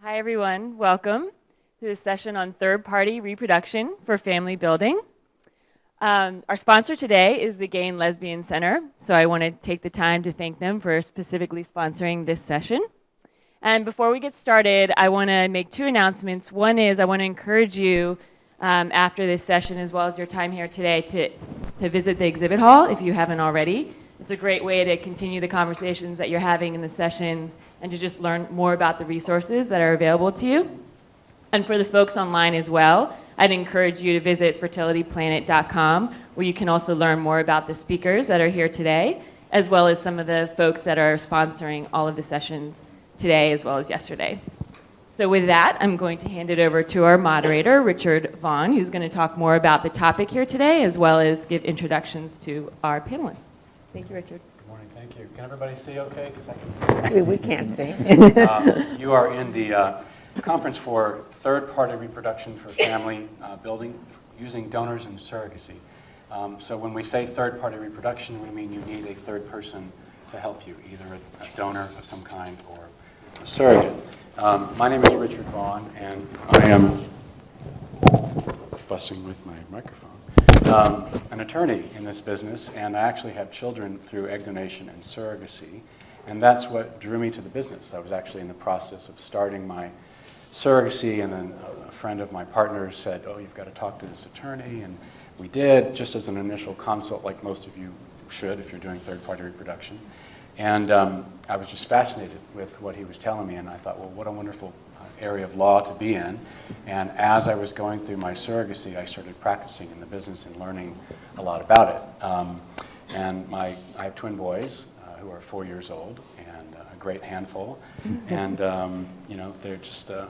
Hi, everyone. Welcome to this session on third-party reproduction for family building. Our sponsor today is the Gay and Lesbian Center, so I want to take the time to thank them for specifically sponsoring this session. And before we get started, I want to make two announcements. One is I want to encourage you after this session, as well as your time here today, to visit the exhibit hall if you haven't already. It's a great way to continue the conversations that you're having in the sessions and to just learn more about the resources that are available to you. And for the folks online as well, I'd encourage you to visit fertilityplanet.com, where you can also learn more about the speakers that are here today, as well as some of the folks that are sponsoring all of the sessions today as well as yesterday. So with that, I'm going to hand it over to our moderator, Richard Vaughn, who's going to talk more about the topic here today, as well as give introductions to our panelists. Thank you, Richard. Good morning, thank you. Can everybody see okay? We can't see. You are in the conference for third-party reproduction for family building using donors and surrogacy. So when we say third-party reproduction, we mean you need a third person to help you, either a donor of some kind or a surrogate. My name is Richard Vaughn, and I am fussing with my microphone. An attorney in this business, and I actually have children through egg donation and surrogacy, and that's what drew me to the business. I was actually in the process of starting my surrogacy, and then a friend of my partner said, oh, you've got to talk to this attorney, and we did, just as an initial consult, like most of you should if you're doing third-party reproduction. And I was just fascinated with what he was telling me, and I thought, well, what a wonderful area of law to be in. And as I was going through my surrogacy, I started practicing in the business and learning a lot about it. And I have twin boys who are 4 years old, and a great handful. And you know, they're just the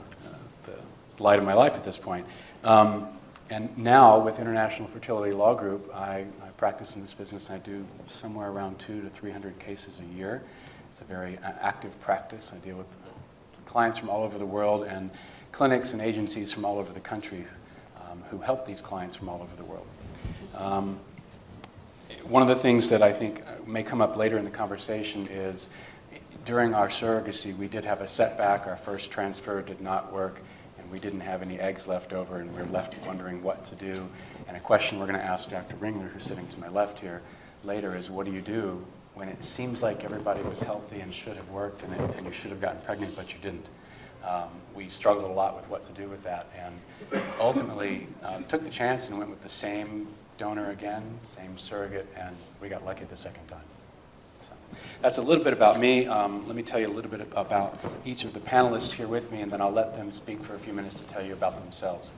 light of my life at this point. And now with International Fertility Law Group, I practice in this business. I do somewhere around 200 to 300 cases a year. It's a very active practice. I deal with clients from all over the world and clinics and agencies from all over the country who help these clients from all over the world. One of the things that I think may come up later in the conversation is during our surrogacy, we did have a setback. Our first transfer did not work, and we didn't have any eggs left over, and we were left wondering what to do. And a question we're going to ask Dr. Ringler, who's sitting to my left here, later is, what do you do when it seems like everybody was healthy and should have worked and you should have gotten pregnant, but you didn't? We struggled a lot with what to do with that, and ultimately took the chance and went with the same donor again, same surrogate, and we got lucky the second time. So that's a little bit about me. Let me tell you a little bit about each of the panelists here with me, and then I'll let them speak for a few minutes to tell you about themselves.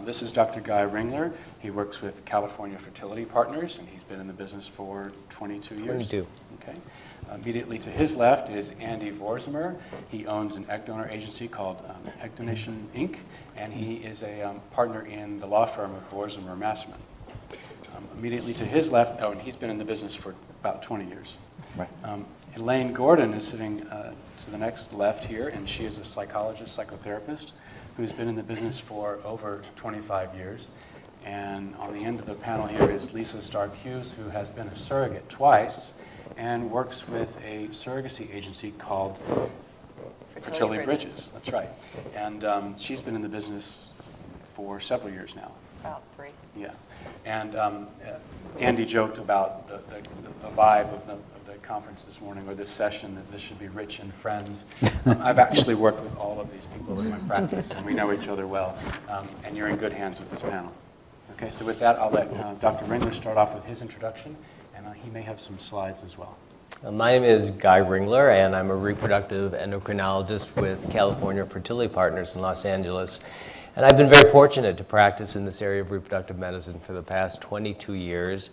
This is Dr. Guy Ringler. He works with California Fertility Partners, and he's been in the business for 22 years. 22. Okay. Immediately to his left is Andy Vorsimer. He owns an egg donor agency called Egg Donation, Inc., and he is a partner in the law firm of Vorsimer Massman. Immediately to his left, oh, and he's been in the business for about 20 years. Right. Elaine Gordon is sitting to the next left here, and she is a psychologist, psychotherapist, who's been in the business for over 25 years. And on the end of the panel here is Lisa Stark-Hughes, who has been a surrogate twice and works with a surrogacy agency called Fertility Bridges. That's right. And she's been in the business for several years now. About 3. Yeah. And Andy joked about the vibe of the conference this morning, or this session, that this should be rich in friends. I've actually worked with all of these people in my practice, and we know each other well. And you're in good hands with this panel. Okay, so with that, I'll let Dr. Ringler start off with his introduction, and he may have some slides as well. My name is Guy Ringler, and I'm a reproductive endocrinologist with California Fertility Partners in Los Angeles. And I've been very fortunate to practice in this area of reproductive medicine for the past 22 years.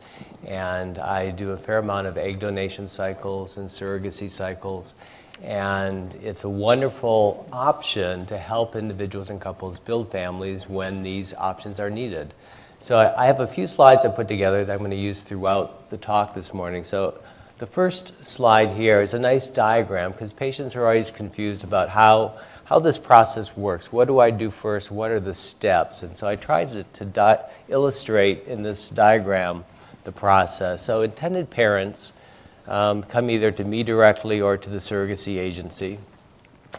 And I do a fair amount of egg donation cycles and surrogacy cycles. And it's a wonderful option to help individuals and couples build families when these options are needed. So I have a few slides I put together that I'm going to use throughout the talk this morning. So the first slide here is a nice diagram, because patients are always confused about how this process works. What do I do first? What are the steps? And so I tried to illustrate in this diagram the process. So intended parents come either to me directly or to the surrogacy agency.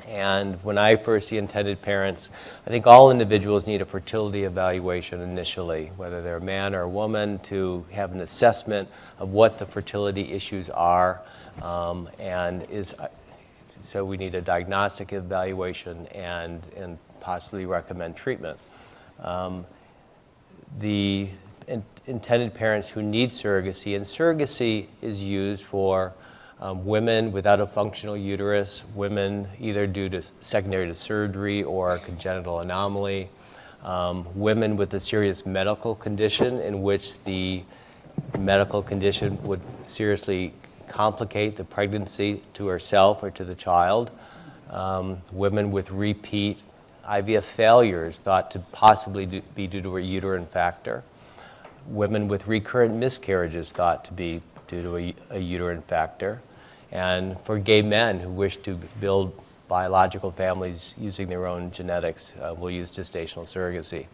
And when I first see intended parents, I think all individuals need a fertility evaluation initially, whether they're a man or a woman, to have an assessment of what the fertility issues are, so we need a diagnostic evaluation and possibly recommend treatment. The intended parents who need surrogacy, and surrogacy is used for women without a functional uterus, women either due to secondary to surgery or congenital anomaly, women with a serious medical condition in which the medical condition would seriously complicate the pregnancy to herself or to the child, women with repeat IVF failures thought to possibly be due to a uterine factor, women with recurrent miscarriages thought to be due to a uterine factor, and for gay men who wish to build biological families using their own genetics, we'll use gestational surrogacy.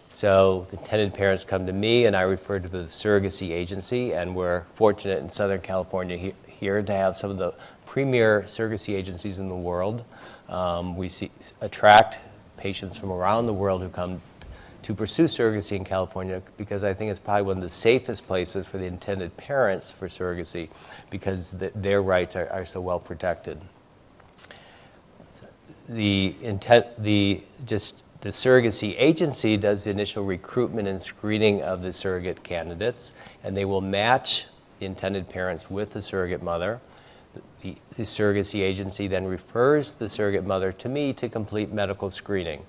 So the intended parents come to me and I refer to the surrogacy agency, and we're fortunate in Southern California here to have some of the premier surrogacy agencies in the world. We attract patients from around the world who come to pursue surrogacy in California because I think it's probably one of the safest places for the intended parents for surrogacy because their rights are so well protected. The surrogacy agency does the initial recruitment and screening of the surrogate candidates, and they will match the intended parents with the surrogate mother. The surrogacy agency then refers the surrogate mother to me to complete medical screening.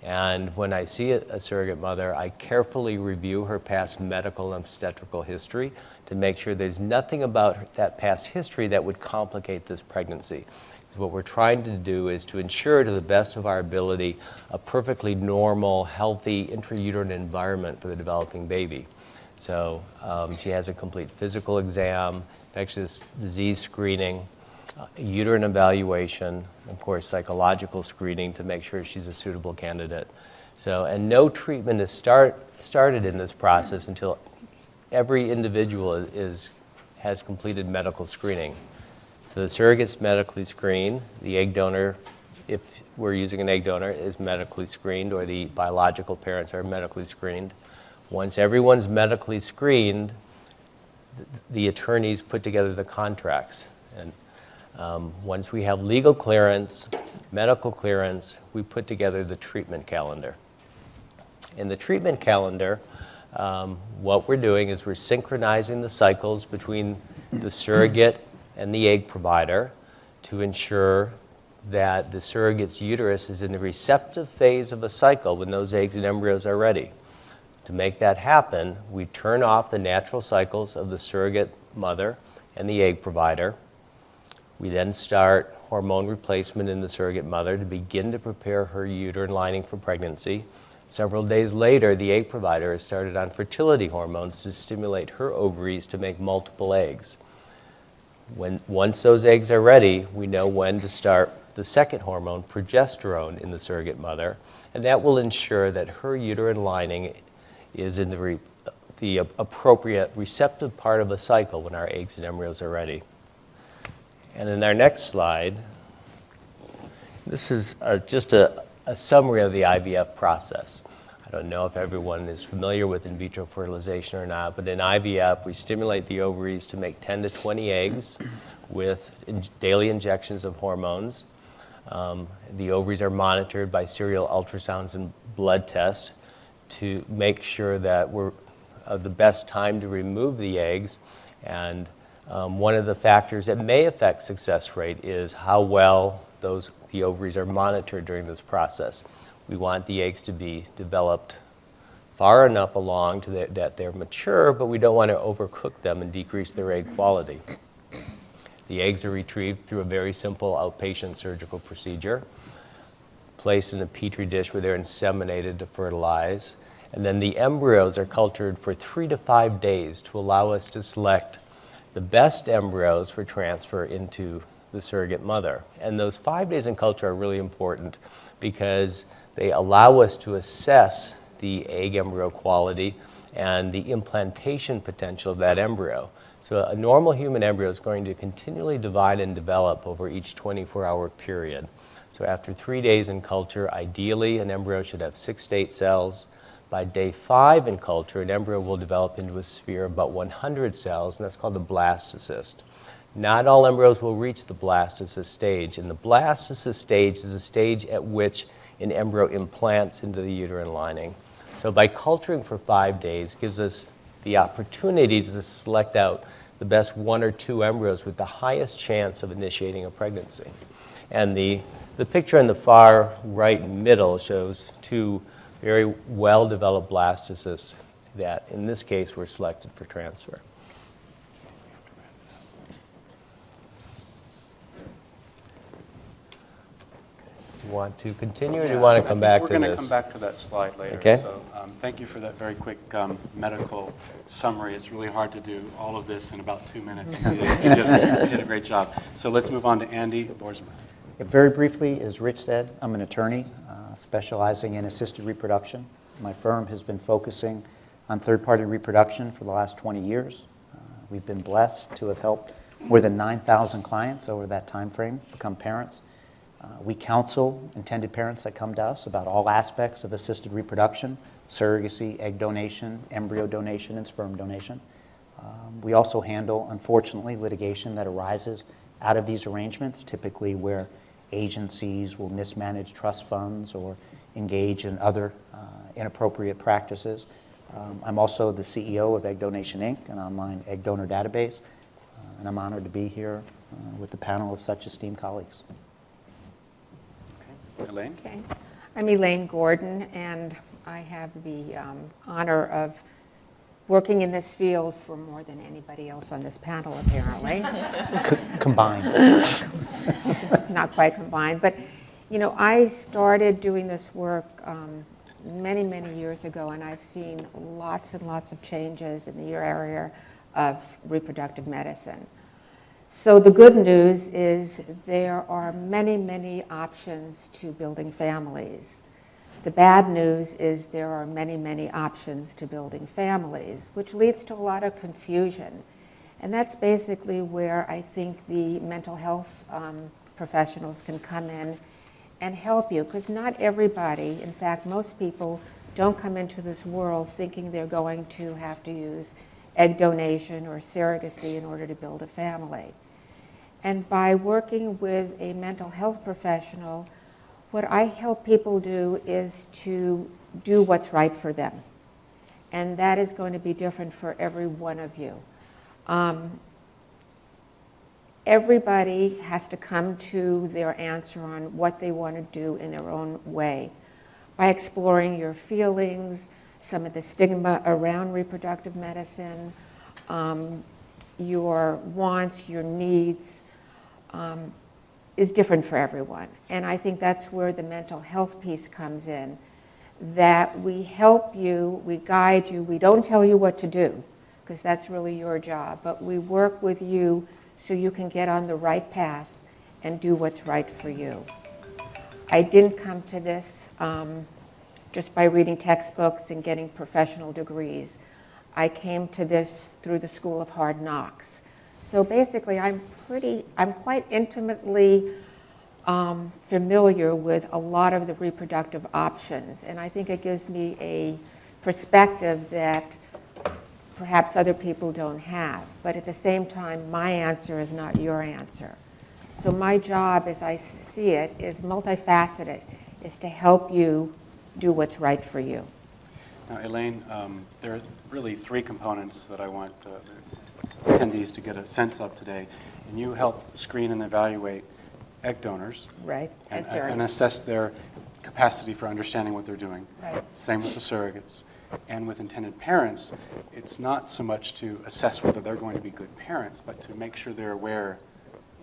And when I see a surrogate mother, I carefully review her past medical and obstetrical history to make sure there's nothing about that past history that would complicate this pregnancy. So what we're trying to do is to ensure to the best of our ability a perfectly normal, healthy intrauterine environment for the developing baby. So she has a complete physical exam, infectious disease screening, uterine evaluation, of course psychological screening to make sure she's a suitable candidate. So, and no treatment is started in this process until every individual has completed medical screening. So the surrogate's medically screened, the egg donor, if we're using an egg donor, is medically screened, or the biological parents are medically screened. Once everyone's medically screened, the attorneys put together the contracts. And once we have legal clearance, medical clearance, we put together the treatment calendar. In the treatment calendar, what we're doing is we're synchronizing the cycles between the surrogate and the egg provider to ensure that the surrogate's uterus is in the receptive phase of a cycle when those eggs and embryos are ready. To make that happen, we turn off the natural cycles of the surrogate mother and the egg provider. We then start hormone replacement in the surrogate mother to begin to prepare her uterine lining for pregnancy. Several days later, the egg provider has started on fertility hormones to stimulate her ovaries to make multiple eggs. Once those eggs are ready, we know when to start the second hormone, progesterone, in the surrogate mother, and that will ensure that her uterine lining is in the appropriate receptive part of the cycle when our eggs and embryos are ready. And in our next slide, this is just a summary of the IVF process. I don't know if everyone is familiar with in vitro fertilization or not, but in IVF, we stimulate the ovaries to make 10 to 20 eggs with daily injections of hormones. The ovaries are monitored by serial ultrasounds and blood tests to make sure that we're the best time to remove the eggs. And one of the factors that may affect success rate is how well the ovaries are monitored during this process. We want the eggs to be developed far enough along that they're mature, but we don't want to overcook them and decrease their egg quality. The eggs are retrieved through a very simple outpatient surgical procedure, placed in a petri dish where they're inseminated to fertilize, and then the embryos are cultured for 3 to 5 days to allow us to select the best embryos for transfer into the surrogate mother. And those 5 days in culture are really important because they allow us to assess the egg embryo quality and the implantation potential of that embryo. So a normal human embryo is going to continually divide and develop over each 24-hour period. So after 3 days in culture, ideally an embryo should have 6 to 8 cells. By day 5 in culture, an embryo will develop into a sphere of about 100 cells, and that's called the blastocyst. Not all embryos will reach the blastocyst stage, and the blastocyst stage is a stage at which an embryo implants into the uterine lining. So by culturing for 5 days gives us the opportunity to select out the best 1 or 2 embryos with the highest chance of initiating a pregnancy. And the picture in the far right middle shows 2 very well-developed blastocysts that, in this case, were selected for transfer. Do you want to continue, or do you want to come back to this? We're going to come back to that slide later. Okay. So thank you for that very quick medical summary. It's really hard to do all of this in about 2 minutes. You did a great job. So let's move on to Andy Boersma. Yeah, very briefly, as Rich said, I'm an attorney specializing in assisted reproduction. My firm has been focusing on third-party reproduction for the last 20 years. We've been blessed to have helped more than 9,000 clients over that time frame become parents. We counsel intended parents that come to us about all aspects of assisted reproduction, surrogacy, egg donation, embryo donation, and sperm donation. We also handle, unfortunately, litigation that arises out of these arrangements, typically where agencies will mismanage trust funds or engage in other inappropriate practices. I'm also the CEO of Egg Donation Inc., an online egg donor database, and I'm honored to be here with the panel of such esteemed colleagues. Okay. Elaine? Okay. I'm Elaine Gordon, and I have the honor of working in this field for more than anybody else on this panel, apparently. Combined. Not quite combined, but you know, I started doing this work many, many years ago, and I've seen lots and lots of changes in the area of reproductive medicine. So the good news is there are many, many options to building families. The bad news is there are many, many options to building families, which leads to a lot of confusion. And that's basically where I think the mental health professionals can come in and help you, because not everybody, in fact, most people don't come into this world thinking they're going to have to use egg donation or surrogacy in order to build a family. And by working with a mental health professional, what I help people do is to do what's right for them. And that is going to be different for every one of you. Everybody has to come to their answer on what they want to do in their own way by exploring your feelings, some of the stigma around reproductive medicine, your wants, your needs, is different for everyone. And I think that's where the mental health piece comes in, that we help you, we guide you, we don't tell you what to do, because that's really your job, but we work with you so you can get on the right path and do what's right for you. I didn't come to this just by reading textbooks and getting professional degrees. I came to this through the School of Hard Knocks. So basically, I'm quite intimately familiar with a lot of the reproductive options, and I think it gives me a perspective that perhaps other people don't have. But at the same time, my answer is not your answer. So my job, as I see it, is multifaceted, is to help you do what's right for you. Now, Elaine, there are really 3 components that I want attendees to get a sense of today. And you help screen and evaluate egg donors. Right, and assess their capacity for understanding what they're doing. Right. Same with the surrogates. And with intended parents, it's not so much to assess whether they're going to be good parents, but to make sure they're aware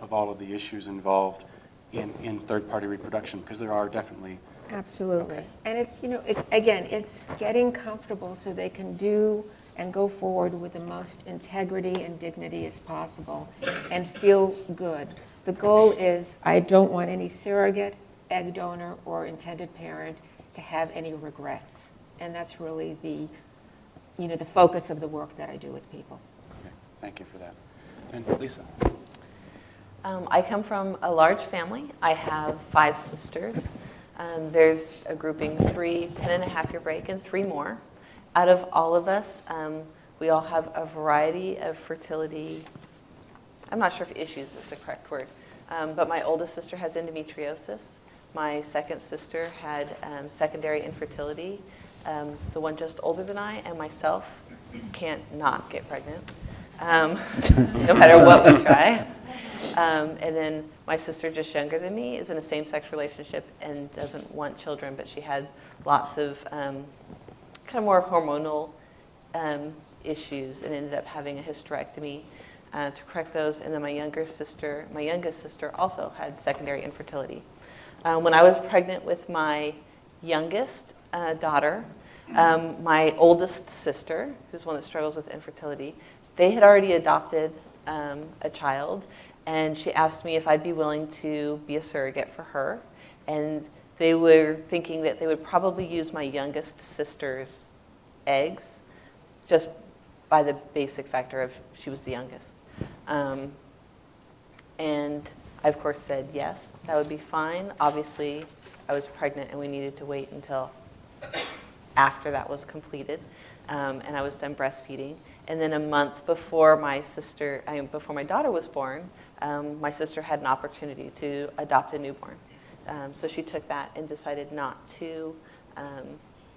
of all of the issues involved in third-party reproduction, because there are definitely. Absolutely. Okay. And it's, you know, again, it's getting comfortable so they can do and go forward with the most integrity and dignity as possible and feel good. The goal is I don't want any surrogate, egg donor, or intended parent to have any regrets. And that's really the, you know, the focus of the work that I do with people. Okay. Thank you for that. And Lisa? I come from a large family. I have 5 sisters. There's a grouping 3 10-and-a-half-year break and 3 more. Out of all of us, we all have a variety of fertility. I'm not sure if issues is the correct word, but my oldest sister has endometriosis. My second sister had secondary infertility. The one just older than I and myself can't not get pregnant, no matter what we try. And then my sister, just younger than me, is in a same-sex relationship and doesn't want children, but she had lots of kind of more hormonal issues and ended up having a hysterectomy to correct those. And then my youngest sister also had secondary infertility. When I was pregnant with my youngest daughter, my oldest sister, who's one that struggles with infertility, they had already adopted a child, and she asked me if I'd be willing to be a surrogate for her. And they were thinking that they would probably use my youngest sister's eggs, just by the basic factor of she was the youngest. And I, of course, said yes, that would be fine. Obviously, I was pregnant, and we needed to wait until after that was completed, and I was done breastfeeding. And then a month before before my daughter was born, my sister had an opportunity to adopt a newborn. So she took that and decided not to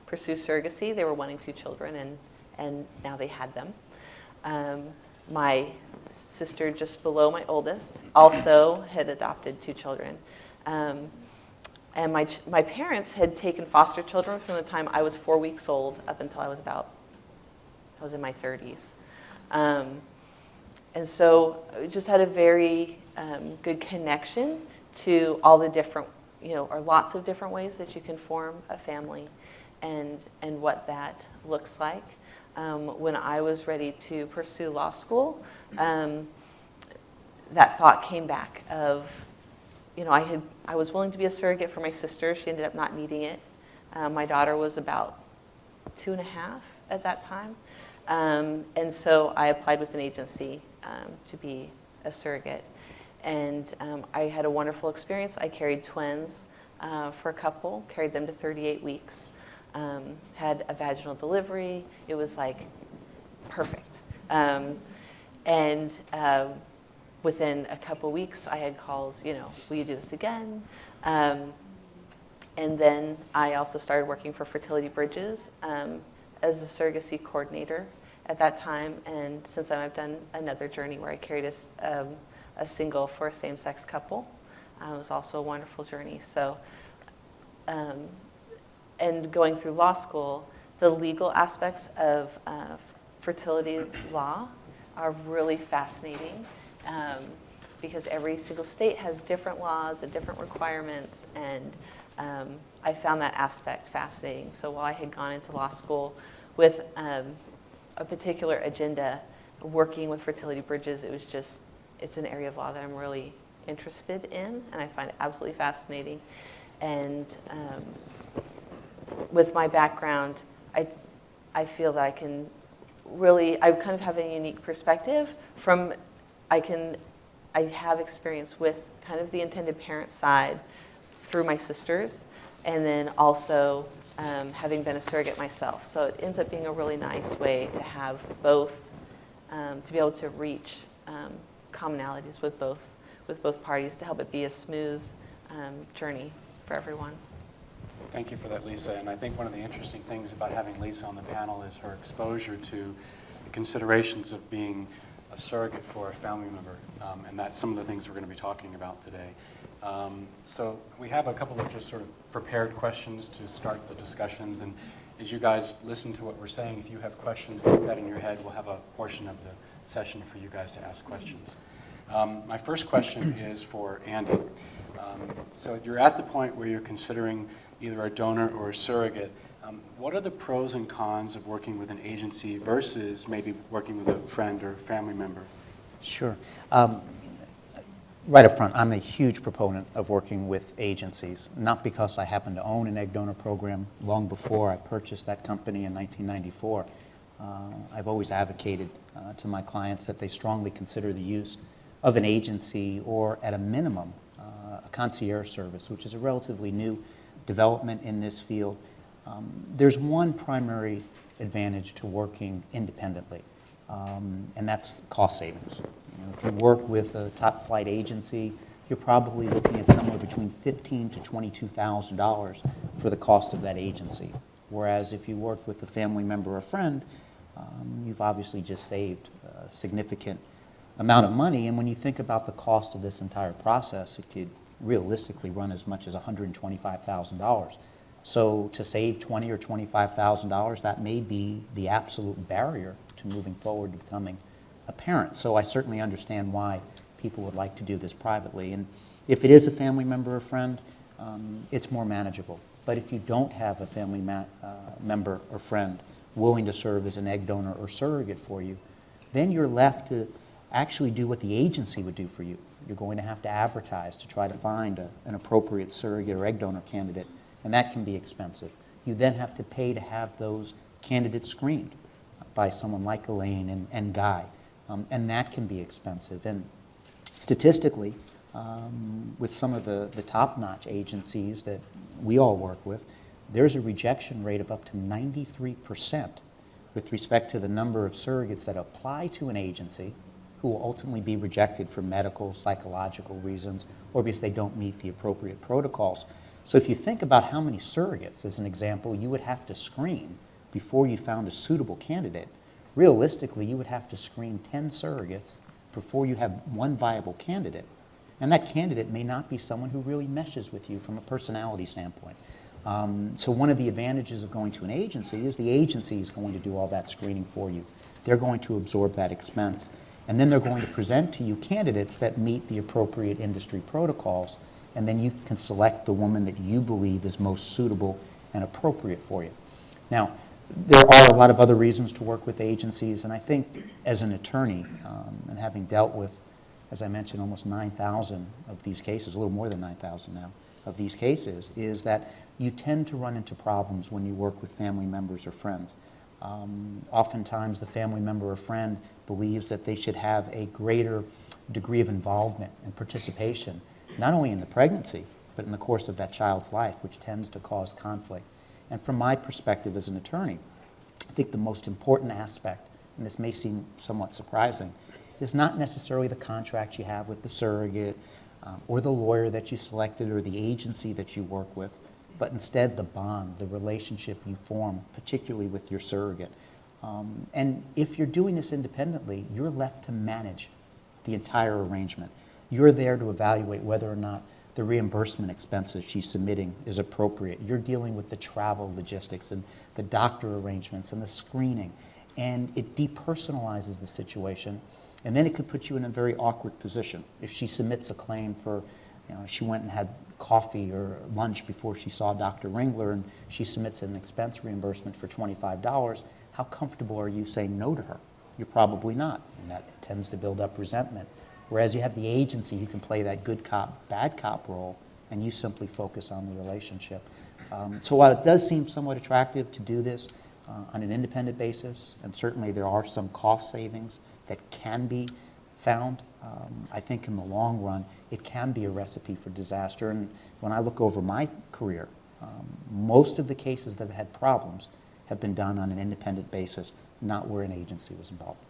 pursue surrogacy. They were wanting 2 children, and now they had them. My sister, just below my oldest, also had adopted 2 children. And my parents had taken foster children from the time I was 4 weeks old up until I was in my 30s. And so we just had a very good connection to all the different, or lots of different ways that you can form a family and what that looks like. When I was ready to pursue law school, that thought came back of, I was willing to be a surrogate for my sister. She ended up not needing it. My daughter was about 2.5 at that time. And so I applied with an agency to be a surrogate. And I had a wonderful experience. I carried twins for a couple, carried them to 38 weeks, had a vaginal delivery. It was like perfect. And within a couple weeks, I had calls, will you do this again? And then I also started working for Fertility Bridges as a surrogacy coordinator at that time. And since then, I've done another journey where I carried a single for a same-sex couple. It was also a wonderful journey. So, and going through law school, the legal aspects of fertility law are really fascinating because every single state has different laws and different requirements, and I found that aspect fascinating. So while I had gone into law school with a particular agenda, working with Fertility Bridges, it's an area of law that I'm really interested in, and I find it absolutely fascinating. And with my background, I feel that I kind of have a unique perspective from, I have experience with kind of the intended parent side through my sisters, and then also having been a surrogate myself. So it ends up being a really nice way to have both, to be able to reach commonalities with both parties to help it be a smooth journey for everyone. Thank you for that, Lisa. And I think one of the interesting things about having Lisa on the panel is her exposure to the considerations of being a surrogate for a family member, and that's some of the things we're going to be talking about today. So we have a couple of just sort of prepared questions to start the discussions, and as you guys listen to what we're saying, if you have questions, keep that in your head. We'll have a portion of the session for you guys to ask questions. My first question is for Andy. So you're at the point where you're considering either a donor or a surrogate. What are the pros and cons of working with an agency versus maybe working with a friend or family member? Sure. Right up front, I'm a huge proponent of working with agencies, not because I happen to own an egg donor program long before I purchased that company in 1994, I've always advocated to my clients that they strongly consider the use of an agency or, at a minimum, a concierge service, which is a relatively new development in this field. There's one primary advantage to working independently, and that's cost savings. If you work with a top-flight agency, you're probably looking at somewhere between $15,000 to $22,000 for the cost of that agency. Whereas if you work with a family member or friend, you've obviously just saved a significant amount of money. And when you think about the cost of this entire process, it could realistically run as much as $125,000. So to save $20,000 or $25,000, that may be the absolute barrier to moving forward to becoming a parent. So I certainly understand why people would like to do this privately. And if it is a family member or friend, it's more manageable. But if you don't have a family member or friend willing to serve as an egg donor or surrogate for you, then you're left to actually do what the agency would do for you. You're going to have to advertise to try to find an appropriate surrogate or egg donor candidate, and that can be expensive. You then have to pay to have those candidates screened by someone like Elaine and Guy, and that can be expensive. And statistically, with some of the top-notch agencies that we all work with, there's a rejection rate of up to 93% with respect to the number of surrogates that apply to an agency who will ultimately be rejected for medical, psychological reasons, or because they don't meet the appropriate protocols. So if you think about how many surrogates, as an example, you would have to screen before you found a suitable candidate, realistically, you would have to screen 10 surrogates before you have one viable candidate. And that candidate may not be someone who really meshes with you from a personality standpoint. So one of the advantages of going to an agency is the agency is going to do all that screening for you. They're going to absorb that expense. And then they're going to present to you candidates that meet the appropriate industry protocols. And then you can select the woman that you believe is most suitable and appropriate for you. Now, there are a lot of other reasons to work with agencies. And I think as an attorney, and having dealt with, as I mentioned, almost 9,000 of these cases, a little more than 9,000 now, of these cases, is that you tend to run into problems when you work with family members or friends. Oftentimes the family member or friend believes that they should have a greater degree of involvement and participation, not only in the pregnancy, but in the course of that child's life, which tends to cause conflict. And from my perspective as an attorney, I think the most important aspect, and this may seem somewhat surprising, is not necessarily the contract you have with the surrogate or the lawyer that you selected or the agency that you work with, but instead the bond, the relationship you form, particularly with your surrogate. And if you're doing this independently, you're left to manage the entire arrangement. You're there to evaluate whether or not the reimbursement expenses she's submitting is appropriate. You're dealing with the travel logistics and the doctor arrangements and the screening. And it depersonalizes the situation. And then it could put you in a very awkward position. If she submits a claim for, she went and had coffee or lunch before she saw Dr. Ringler and she submits an expense reimbursement for $25, how comfortable are you saying no to her? You're probably not, and that tends to build up resentment. Whereas you have the agency who can play that good cop, bad cop role, and you simply focus on the relationship. So while it does seem somewhat attractive to do this on an independent basis, and certainly there are some cost savings that can be found, I think in the long run, it can be a recipe for disaster. And when I look over my career, most of the cases that have had problems have been done on an independent basis, not where an agency was involved.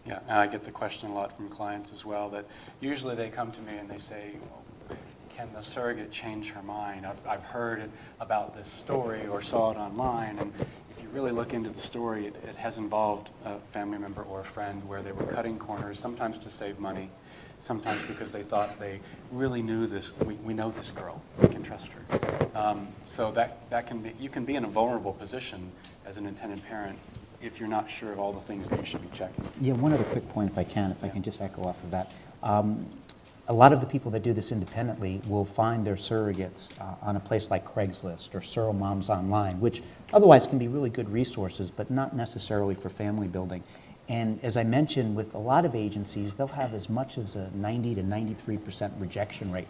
Yeah, and I get the question a lot from clients as well, that usually they come to me and they say, well, can the surrogate change her mind? I've heard about this story or saw it online, and if you really look into the story, it has involved a family member or a friend where they were cutting corners, sometimes to save money, sometimes because they thought they really knew this, we know this girl, we can trust her. So that can be, you can be in a vulnerable position as an intended parent if you're not sure of all the things that you should be checking. Yeah, one other quick point if I can just echo off of that. A lot of the people that do this independently will find their surrogates on a place like Craigslist or Surromoms Online, which otherwise can be really good resources, but not necessarily for family building. And as I mentioned, with a lot of agencies, they'll have as much as a 90 to 93% rejection rate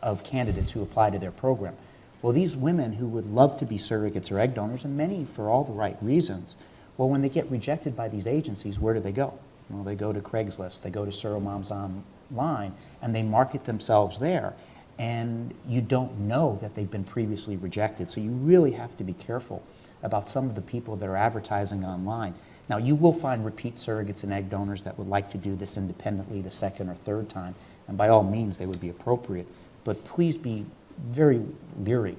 of candidates who apply to their program. Well, these women who would love to be surrogates or egg donors, and many for all the right reasons, Well, when they get rejected by these agencies, where do they go? Well, they go to Craigslist, they go to Surromoms Online, and they market themselves there. And you don't know that they've been previously rejected. So you really have to be careful about some of the people that are advertising online. Now, you will find repeat surrogates and egg donors that would like to do this independently the second or third time, and by all means, they would be appropriate. But please be very leery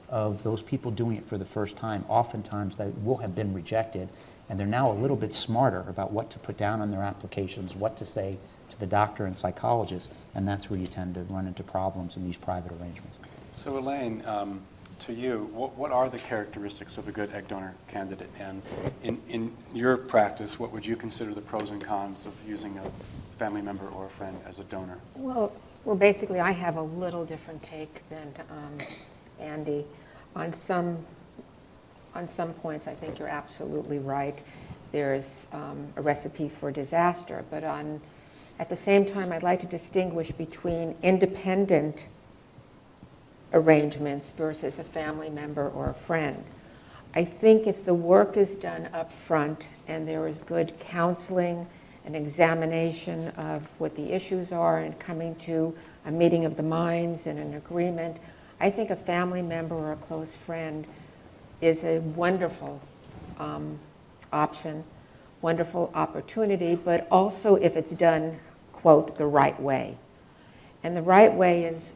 of those people doing it for the first time. Oftentimes, they will have been rejected, and they're now a little bit smarter about what to put down on their applications, what to say to the doctor and psychologist, and that's where you tend to run into problems in these private arrangements. So Elaine, to you, what are the characteristics of a good egg donor candidate? And in your practice, what would you consider the pros and cons of using a family member or a friend as a donor? Well, basically, I have a little different take than Andy. On some points, I think you're absolutely right. There's a recipe for disaster, but at the same time, I'd like to distinguish between independent arrangements versus a family member or a friend. I think if the work is done up front and there is good counseling, an examination of what the issues are, and coming to a meeting of the minds and an agreement, I think a family member or a close friend is a wonderful option, wonderful opportunity, but also if it's done, quote, the right way. And the right way is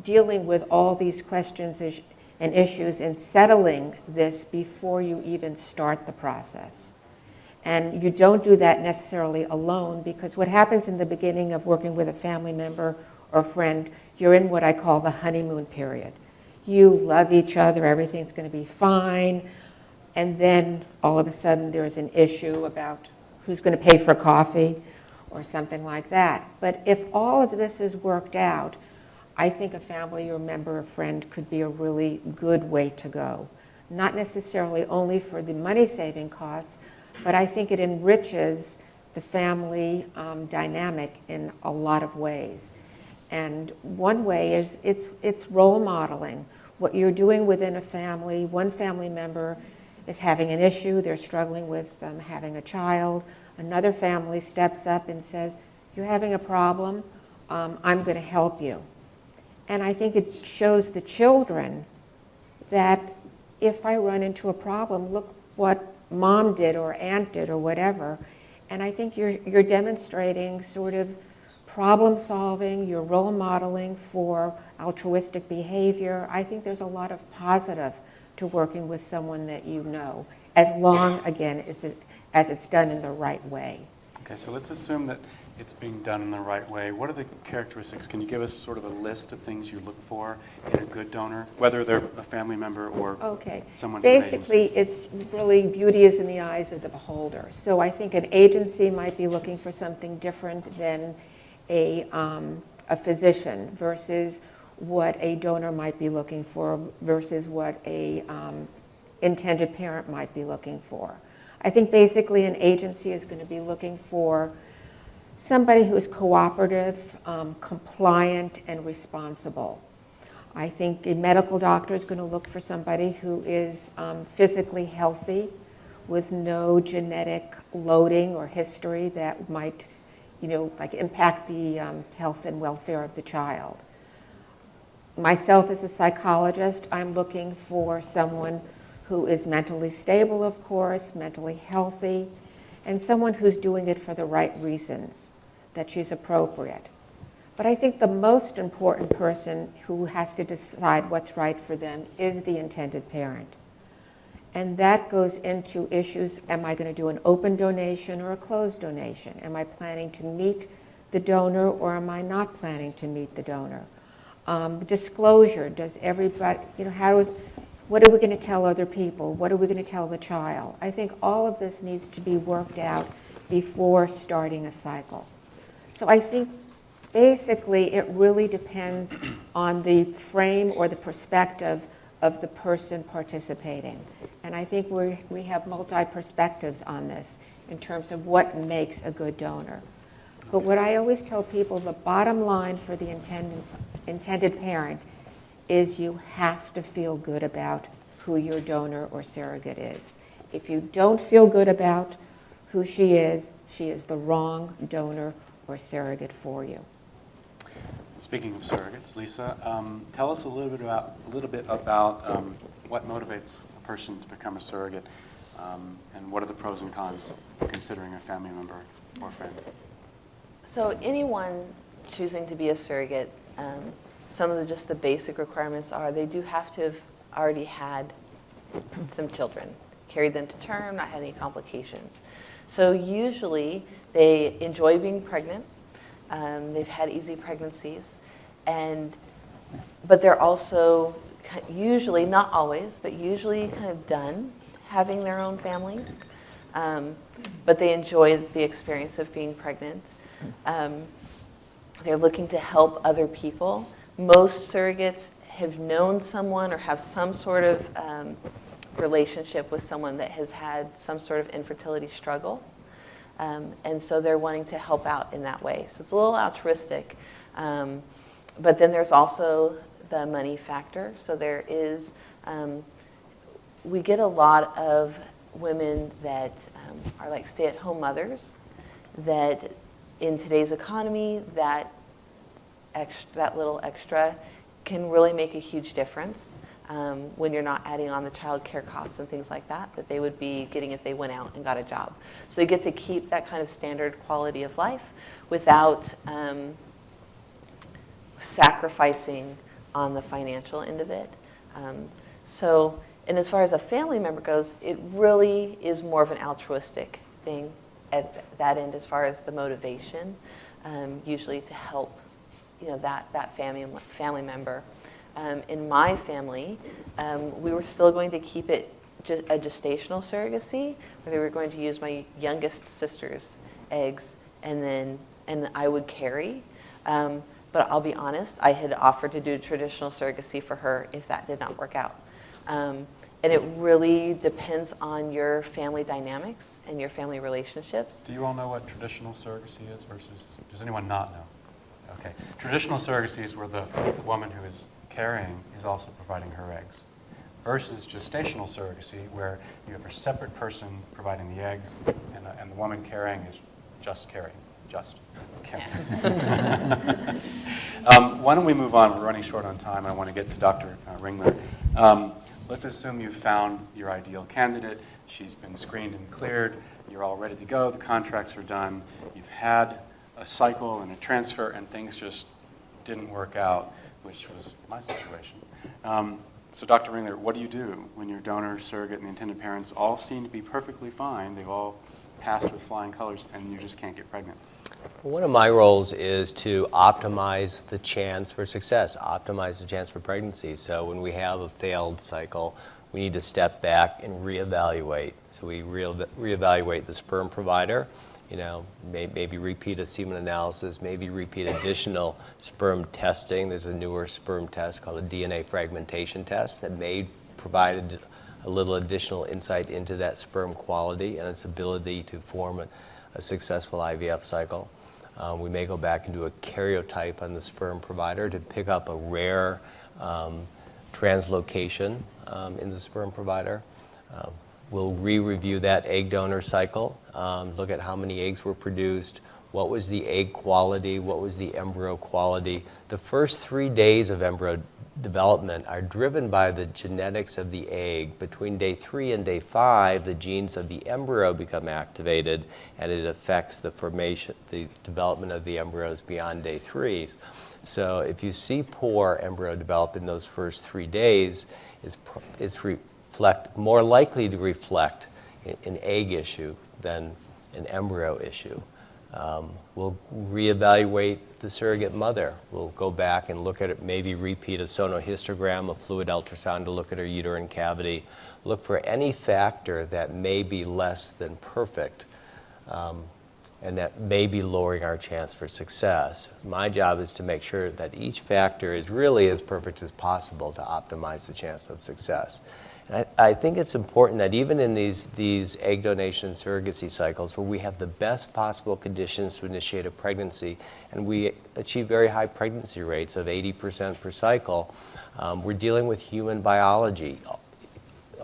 dealing with all these questions and issues and settling this before you even start the process. And you don't do that necessarily alone, because what happens in the beginning of working with a family member or friend, you're in what I call the honeymoon period. You love each other, everything's going to be fine, and then all of a sudden there's an issue about who's going to pay for coffee or something like that. But if all of this is worked out, I think a family or member or friend could be a really good way to go. Not necessarily only for the money-saving costs, but I think it enriches the family dynamic in a lot of ways. And one way is it's role modeling. What you're doing within a family, one family member is having an issue, they're struggling with having a child. Another family steps up and says, you're having a problem, I'm going to help you. And I think it shows the children that if I run into a problem, look what mom did or aunt did or whatever. And I think you're demonstrating sort of problem solving, you're role modeling for altruistic behavior. I think there's a lot of positive to working with someone that you know, as long, again, as it's done in the right way. Okay, so let's assume that it's being done in the right way. What are the characteristics? Can you give us sort of a list of things you look for in a good donor, whether they're a family member or someone from an agency? Basically, it's really beauty is in the eyes of the beholder. So I think an agency might be looking for something different than a physician versus what a donor might be looking for versus what a intended parent might be looking for. I think basically an agency is going to be looking for somebody who is cooperative, compliant, and responsible. I think a medical doctor is going to look for somebody who is physically healthy with no genetic loading or history that might, like impact the health and welfare of the child. Myself as a psychologist, I'm looking for someone who is mentally stable, of course, mentally healthy, and someone who's doing it for the right reasons, that she's appropriate. But I think the most important person who has to decide what's right for them is the intended parent. And that goes into issues, am I going to do an open donation or a closed donation? Am I planning to meet the donor or am I not planning to meet the donor? Disclosure, does everybody, what are we going to tell other people? What are we going to tell the child? I think all of this needs to be worked out before starting a cycle. So I think basically it really depends on the frame or the perspective of the person participating. And I think we have multi-perspectives on this in terms of what makes a good donor. But what I always tell people, the bottom line for the intended parent is you have to feel good about who your donor or surrogate is. If you don't feel good about who she is the wrong donor or surrogate for you. Speaking of surrogates, Lisa, tell us a little bit about what motivates a person to become a surrogate, and what are the pros and cons of considering a family member or friend? So anyone choosing to be a surrogate, some of just the basic requirements are they do have to have already had some children, carried them to term, not had any complications. So usually they enjoy being pregnant. They've had easy pregnancies, but they're also usually, not always, but usually kind of done having their own families. But they enjoy the experience of being pregnant. They're looking to help other people. Most surrogates have known someone or have some sort of relationship with someone that has had some sort of infertility struggle. And so they're wanting to help out in that way. So it's a little altruistic. But then there's also the money factor. So there is, we get a lot of women that are like stay-at-home mothers that in today's economy, that little extra can really make a huge difference when you're not adding on the child care costs and things like that they would be getting if they went out and got a job. So you get to keep that kind of standard quality of life without sacrificing on the financial end of it. And as far as a family member goes, it really is more of an altruistic thing at that end as far as the motivation, usually to help that family member. In my family, we were still going to keep it a gestational surrogacy, where they were going to use my youngest sister's eggs, and I would carry. But I'll be honest, I had offered to do traditional surrogacy for her if that did not work out. And it really depends on your family dynamics and your family relationships. Do you all know what traditional surrogacy is versus, does anyone not know? Okay. Traditional surrogacy is where the woman who is carrying is also providing her eggs, versus gestational surrogacy, where you have a separate person providing the eggs, and the woman carrying is just carrying. Why don't we move on? We're running short on time. I want to get to Dr. Ringler. Let's assume you've found your ideal candidate. She's been screened and cleared. You're all ready to go. The contracts are done. You've had a cycle and a transfer, and things just didn't work out, which was my situation. So Dr. Ringler, what do you do when your donor, surrogate, and the intended parents all seem to be perfectly fine? They've all passed with flying colors, and you just can't get pregnant? One of my roles is to optimize the chance for success, optimize the chance for pregnancy. So when we have a failed cycle, we need to step back and reevaluate. So we reevaluate the sperm provider, maybe repeat a semen analysis, maybe repeat additional sperm testing. There's a newer sperm test called a DNA fragmentation test that may provide a little additional insight into that sperm quality and its ability to form a successful IVF cycle. We may go back and do a karyotype on the sperm provider to pick up a rare translocation in the sperm provider. We'll re-review that egg donor cycle, look at how many eggs were produced, what was the egg quality, what was the embryo quality. The first 3 days of embryo development are driven by the genetics of the egg. Between day 3 and day 5, the genes of the embryo become activated, and it affects the development of the embryos beyond day 3. So if you see poor embryo develop in those first 3 days, it's more likely to reflect an egg issue than an embryo issue. We'll reevaluate the surrogate mother. We'll go back and look at it, maybe repeat a sonohistogram, a fluid ultrasound to look at her uterine cavity, look for any factor that may be less than perfect and that may be lowering our chance for success. My job is to make sure that each factor is really as perfect as possible to optimize the chance of success. I think it's important that even in these egg donation surrogacy cycles where we have the best possible conditions to initiate a pregnancy and we achieve very high pregnancy rates of 80% per cycle, we're dealing with human biology.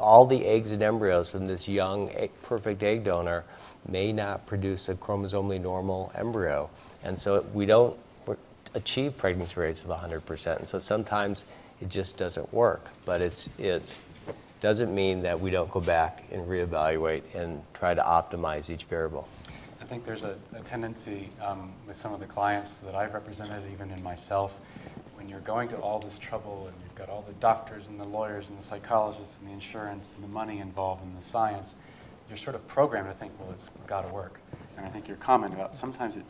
all the eggs and embryos from this young, perfect egg donor may not produce a chromosomally normal embryo. And so we don't achieve pregnancy rates of 100%. And so sometimes it just doesn't work. But it doesn't mean that we don't go back and reevaluate and try to optimize each variable. I think there's a tendency with some of the clients that I've represented, even in myself, when you're going to all this trouble and you've got all the doctors and the lawyers and the psychologists and the insurance and the money involved in the science, you're sort of programmed to think, well, it's got to work. And I think your comment about sometimes it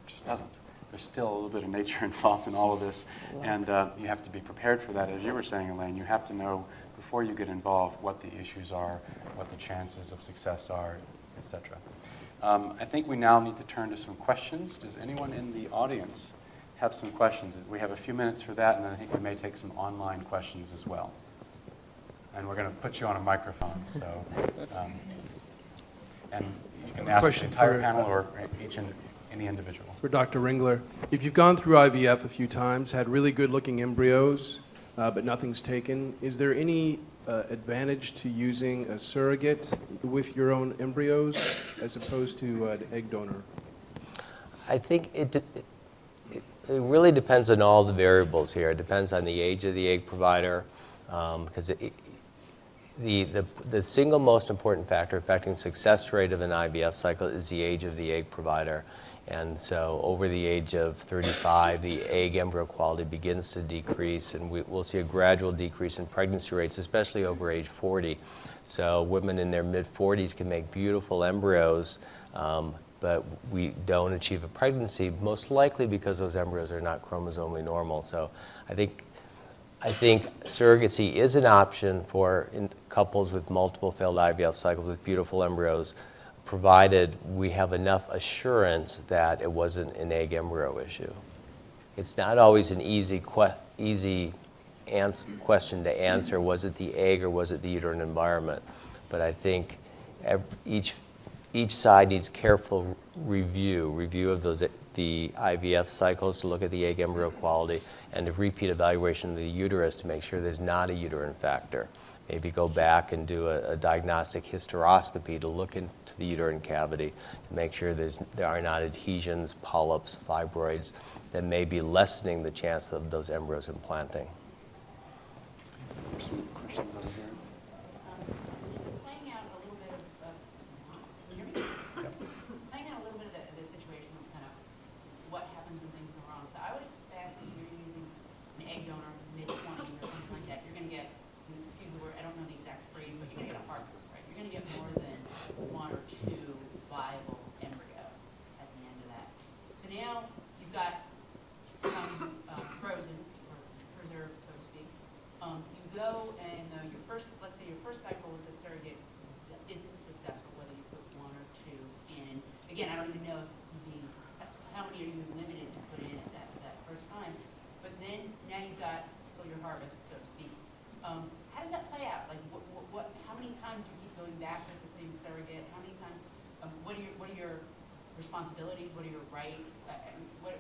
just doesn't. There's still a little bit of nature involved in all of this, and you have to be prepared for that. As you were saying, Elaine, you have to know before you get involved what the issues are, what the chances of success are, etc. I think we now need to turn to some questions. Does anyone in the audience have some questions? We have a few minutes for that, and then I think we may take some online questions as well. And we're going to put you on a microphone, so and you can ask the entire panel or any individual. For Dr. Ringler, if you've gone through IVF a few times, had really good-looking embryos, but nothing's taken, is there any advantage to using a surrogate with your own embryos as opposed to an egg donor? I think it really depends on all the variables here. It depends on the age of the egg provider, because the single most important factor affecting success rate of an IVF cycle is the age of the egg provider. And so over the age of 35, the egg embryo quality begins to decrease, and we'll see a gradual decrease in pregnancy rates, especially over age 40. So women in their mid-40s can make beautiful embryos, but we don't achieve a pregnancy, most likely because those embryos are not chromosomally normal. So I think surrogacy is an option for couples with multiple failed IVF cycles with beautiful embryos, provided we have enough assurance that it wasn't an egg embryo issue. It's not always an easy question to answer, was it the egg or was it the uterine environment? But I think each side needs careful review of the IVF cycles to look at the egg embryo quality, and a repeat evaluation of the uterus to make sure there's not a uterine factor. Maybe go back and do a diagnostic hysteroscopy to look into the uterine cavity to make sure there are not adhesions, polyps, fibroids that may be lessening the chance of those embryos implanting. There's some questions over here. Playing out a little bit of the situation of kind of what happens when things go wrong. So I would expect that you're using an egg donor mid-20s or something like that. You're going to get, excuse the word, I don't know the exact phrase, but you're going to get a harvest, right? You're going to get more than one or two viable embryos at the end of that. So now you've got some frozen or preserved, so to speak. You go and let's say your first cycle with the surrogate isn't successful, whether you put one or two in. Again, I don't even know how many are you limited to put in at that first time. But then now you've got still your harvest, so to speak. How does that play out? Like, how many times do you keep going back with the same surrogate? How many times? What are your responsibilities? What are your rights?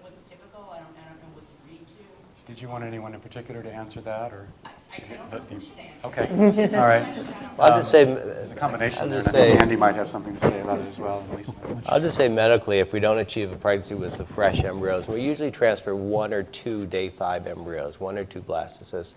What's typical? I don't know what's agreed to. Did you want anyone in particular to answer that, or? I don't know who should answer. Okay, all right. I'll just say, There's a combination there, I'll just and I think say- Andy might have something to say about it as well, at least. I'll just say medically, if we don't achieve a pregnancy with the fresh embryos, we usually transfer 1 or 2 day 5 embryos, 1 or 2 blastocysts.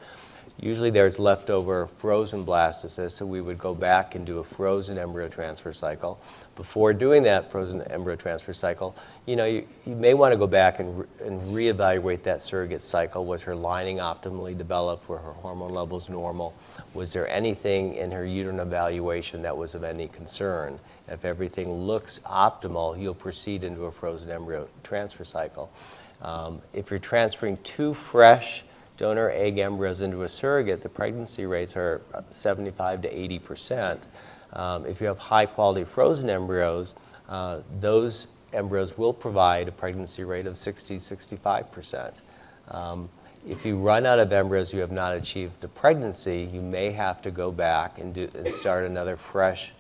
Usually there's leftover frozen blastocysts, so we would go back and do a frozen embryo transfer cycle. Before doing that frozen embryo transfer cycle, you may want to go back and reevaluate that surrogate cycle. Was her lining optimally developed? Were her hormone levels normal? Was there anything in her uterine evaluation that was of any concern? If everything looks optimal, you'll proceed into a frozen embryo transfer cycle. If you're transferring 2 fresh donor egg embryos into a surrogate, the pregnancy rates are 75 to 80%. If you have high quality frozen embryos, those embryos will provide a pregnancy rate of 60-65%. If you run out of embryos, you have not achieved a pregnancy, you may have to go back and start another fresh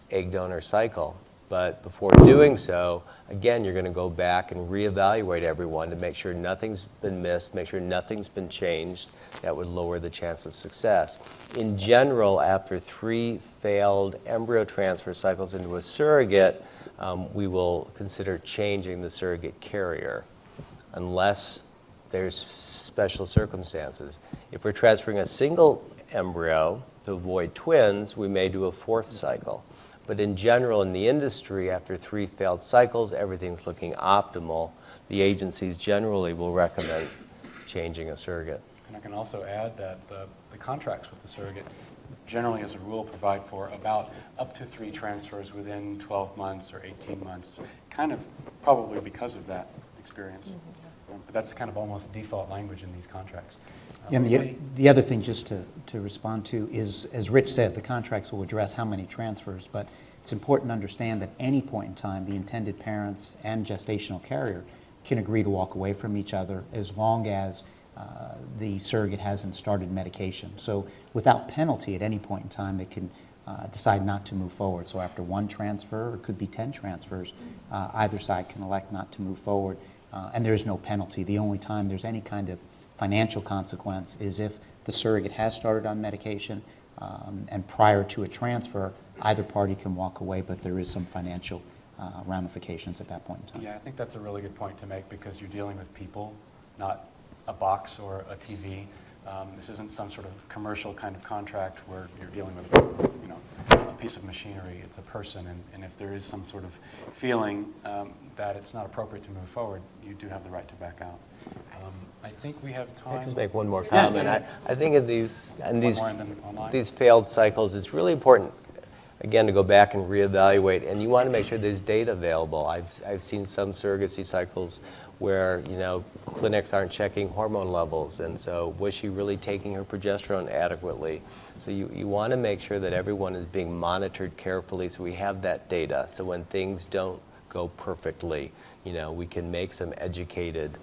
egg donor cycle. But before doing so, again, you're going to go back and reevaluate everyone to make sure nothing's been missed, make sure nothing's been changed. That would lower the chance of success. In general, after 3 failed embryo transfer cycles into a surrogate, we will consider changing the surrogate carrier, unless there's special circumstances. If we're transferring a single embryo to avoid twins, we may do a 4th cycle. But in general, in the industry, after 3 failed cycles, everything's looking optimal. The agencies generally will recommend changing a surrogate. And I can also add that the contracts with the surrogate generally, as a rule, provide for about up to 3 transfers within 12 months or 18 months, kind of probably because of that experience. But that's kind of almost default language in these contracts. And the other thing, just to respond to, is, as Rich said, the contracts will address how many transfers, but it's important to understand that at any point in time, the intended parents and gestational carrier can agree to walk away from each other as long as the surrogate hasn't started medication. So without penalty at any point in time, they can decide not to move forward. So after 1 transfer, or it could be 10 transfers, either side can elect not to move forward, and there is no penalty. The only time there's any kind of financial consequence is if the surrogate has started on medication and prior to a transfer, either party can walk away, but there is some financial ramifications at that point in time. Yeah, I think that's a really good point to make, because you're dealing with people, not a box or a TV. This isn't some sort of commercial kind of contract where you're dealing with, you know, a piece of machinery. It's a person, and if there is some sort of feeling that it's not appropriate to move forward, you do have the right to back out. I think we have time. I'll just make one more comment. Yeah. I think in these more and then online. these failed cycles, it's really important, again, to go back and reevaluate, and you want to make sure there's data available. I've seen some surrogacy cycles where, you know, clinics aren't checking hormone levels, and so was she really taking her progesterone adequately? So you want to make sure that everyone is being monitored carefully, so we have that data, so when things don't go perfectly, you know, we can make some educated,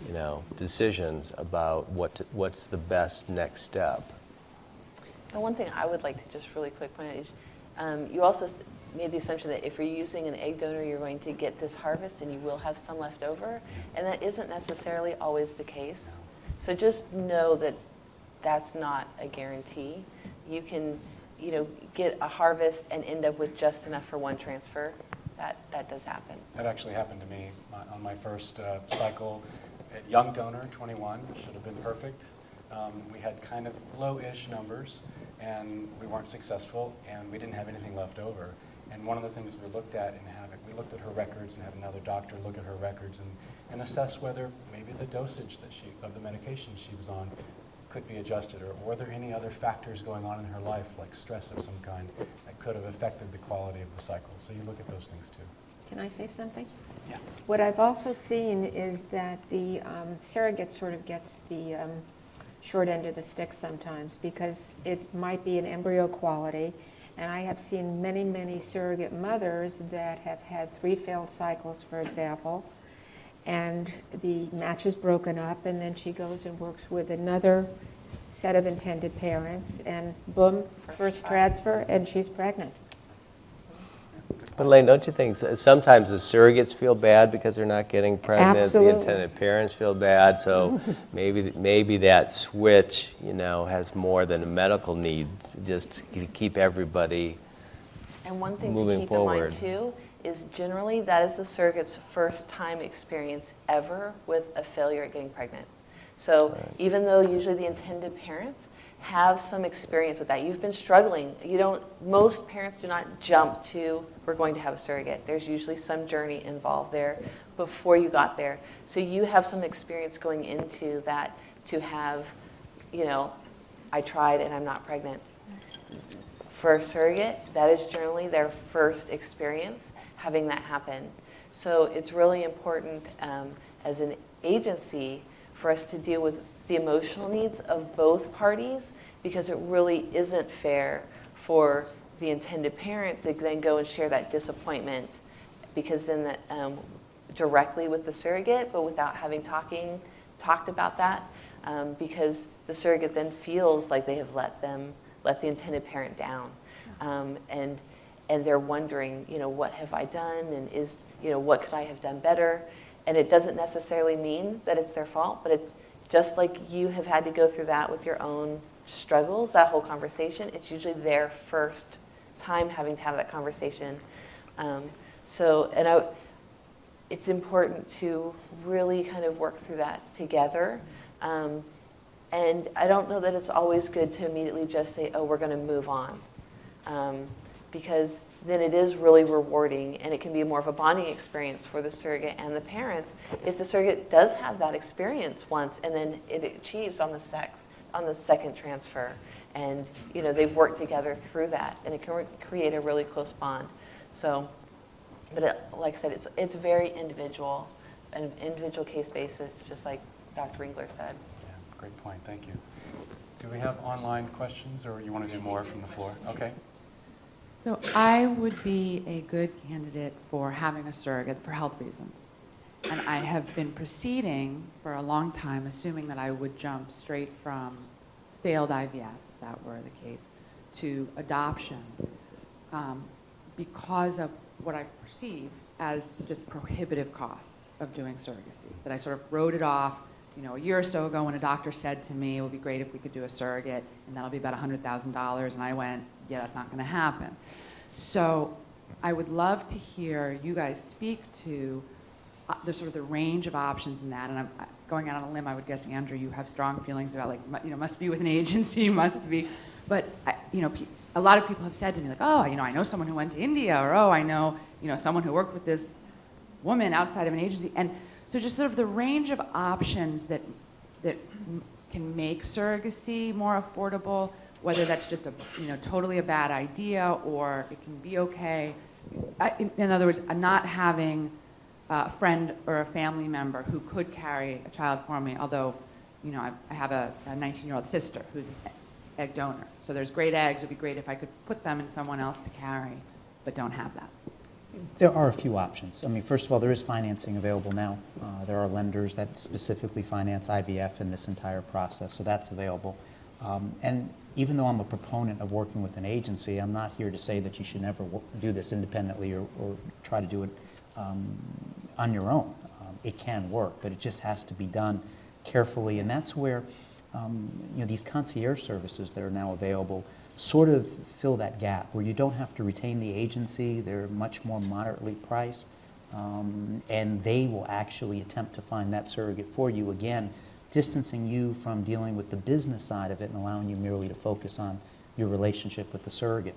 you know, decisions about what's the best next step. And one thing I would like to just really quick point out is you also made the assumption that if you're using an egg donor, you're going to get this harvest and you will have some left over. And that isn't necessarily always the case. So just know that that's not a guarantee. You can, you know, get a harvest and end up with just enough for 1 transfer. That does happen. That actually happened to me on my first cycle. At young donor, 21, should have been perfect. We had kind of low-ish numbers, and we weren't successful, and we didn't have anything left over. And one of the things we looked at we looked at her records and had another doctor look at her records and assess whether maybe the dosage of the medication she was on could be adjusted, or were there any other factors going on in her life, like stress of some kind, that could have affected the quality of the cycle. So you look at those things too. Can I say something? Yeah. What I've also seen is that the surrogate sort of gets the short end of the stick sometimes, because it might be an embryo quality. And I have seen many, many surrogate mothers that have had 3 failed cycles, for example, and the match is broken up, and then she goes and works with another set of intended parents, and boom, first transfer, and she's pregnant. But Elaine, don't you think sometimes the surrogates feel bad because they're not getting pregnant? Absolutely. The intended parents feel bad, so maybe that switch, you know, has more than a medical need, just to keep everybody And one thing moving to keep forward. in mind too is generally that is the surrogate's first time experience ever with a failure at getting pregnant. So even though usually the intended parents have some experience with that, you've been struggling. Most parents do not jump to, we're going to have a surrogate. There's usually some journey involved there before you got there. So you have some experience going into that to have, you know, I tried and I'm not pregnant. For a surrogate, that is generally their first experience having that happen. So it's really important as an agency for us to deal with the emotional needs of both parties, because it really isn't fair for the intended parent to then go and share that disappointment, because then directly with the surrogate, but without having talked about that, because the surrogate then feels like they have let the intended parent down. And and they're wondering, what have I done, and what could I have done better? And it doesn't necessarily mean that it's their fault, but it's just like you have had to go through that with your own struggles, that whole conversation. It's usually their first time having to have that conversation. It's important to really kind of work through that together. And I don't know that it's always good to immediately just say, oh, we're going to move on. Because then it is really rewarding, and it can be more of a bonding experience for the surrogate and the parents if the surrogate does have that experience once, and then it achieves on the second transfer, and they've worked together through that, and it can create a really close bond. So, but like I said, it's very individual, an individual case basis, just like Dr. Ringler said. Yeah, great point. Thank you. Do we have online questions, or you want to do more from the floor? Okay. So I would be a good candidate for having a surrogate for health reasons. And I have been proceeding for a long time, assuming that I would jump straight from failed IVF, if that were the case, to adoption, because of what I perceive as just prohibitive costs of doing surrogacy. That I sort of wrote it off, a year or so ago when a doctor said to me, it would be great if we could do a surrogate, and that'll be about $100,000, and I went, yeah, that's not going to happen. So I would love to hear you guys speak to the sort of the range of options in that. And I'm going out on a limb, I would guess, Andrew, you have strong feelings about, must be with an agency, must be. But, a lot of people have said to me, like, oh, I know someone who went to India, or, oh, I know, someone who worked with this woman outside of an agency. And so just sort of the range of options that can make surrogacy more affordable, whether that's just totally a bad idea or it can be okay. In other words, not having a friend or a family member who could carry a child for me, although I have a 19-year-old sister who's an egg donor. So there's great eggs. It would be great if I could put them in someone else to carry, but don't have that. There are a few options. First of all, there is financing available now. There are lenders that specifically finance IVF in this entire process, so that's available. And even though I'm a proponent of working with an agency, I'm not here to say that you should never do this independently or try to do it on your own. It can work, but it just has to be done carefully, and that's where these concierge services that are now available sort of fill that gap where you don't have to retain the agency. They're much more moderately priced, and they will actually attempt to find that surrogate for you, again, distancing you from dealing with the business side of it and allowing you merely to focus on your relationship with the surrogate.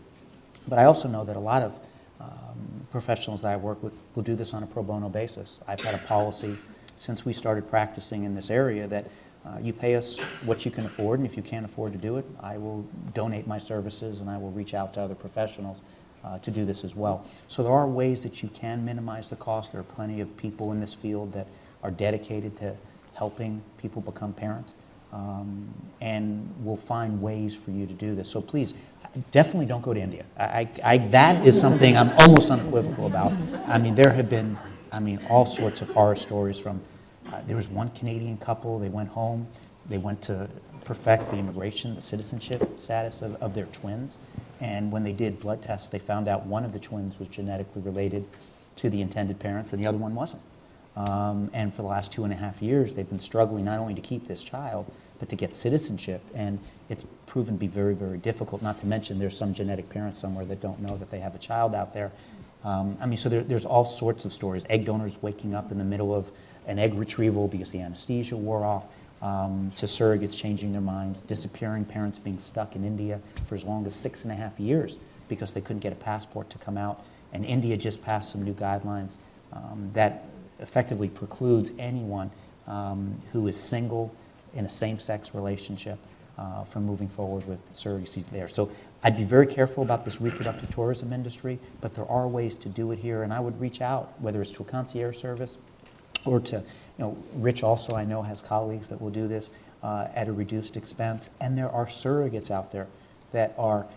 But I also know that a lot of professionals that I work with will do this on a pro bono basis. I've had a policy since we started practicing in this area that you pay us what you can afford, and if you can't afford to do it, I will donate my services and I will reach out to other professionals to do this as well. So there are ways that you can minimize the cost. There are plenty of people in this field that are dedicated to helping people become parents, and we'll find ways for you to do this. So please, definitely don't go to India. That is something I'm almost unequivocal about. There have been, all sorts of horror stories from, there was one Canadian couple, they went home, they went to perfect the immigration, the citizenship status of their twins, and when they did blood tests, they found out one of the twins was genetically related to the intended parents and the other one wasn't. And for the last 2.5 years, they've been struggling not only to keep this child, but to get citizenship. And it's proven to be very, very difficult, not to mention there's some genetic parents somewhere that don't know that they have a child out there. So there's all sorts of stories. Egg donors waking up in the middle of an egg retrieval because the anesthesia wore off, to surrogates changing their minds, disappearing parents being stuck in India for as long as 6.5 years because they couldn't get a passport to come out. And India just passed some new guidelines that effectively precludes anyone who is single in a same-sex relationship from moving forward with surrogacy there. So I'd be very careful about this reproductive tourism industry, but there are ways to do it here, and I would reach out, whether it's to a concierge service or to, Rich also I know has colleagues that will do this at a reduced expense, and there are surrogates out there that are